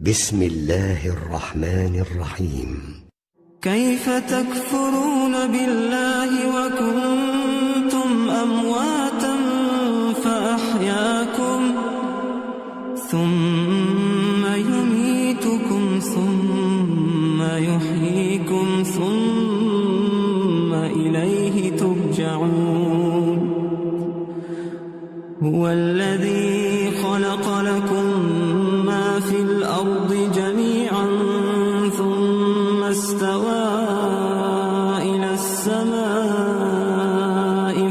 بسم الله الرحمن الرحيم. كيف تكفرون بالله وكنتم أمواتا فأحياكم ثم يميتكم ثم يحييكم ثم إليه ترجعون. هو الذي خلق لكم ما في الأرض جميعا ثم استوى إلى السماء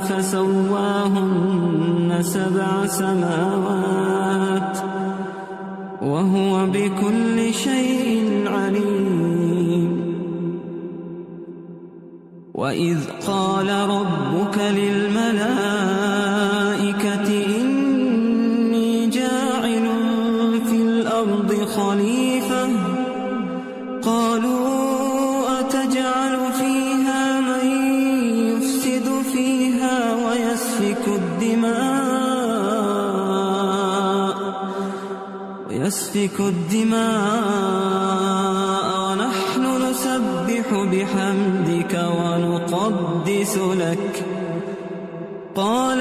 فسواهن 7 سماوات وهو بكل شيء عليم. وإذ قال ربك للملائكة إني جاعل في الأرض خليفة قالوا أتجعل فيها من يفسد فيها ويسفك الدماء ونحن نسبح بحمدك ونقدس لك قال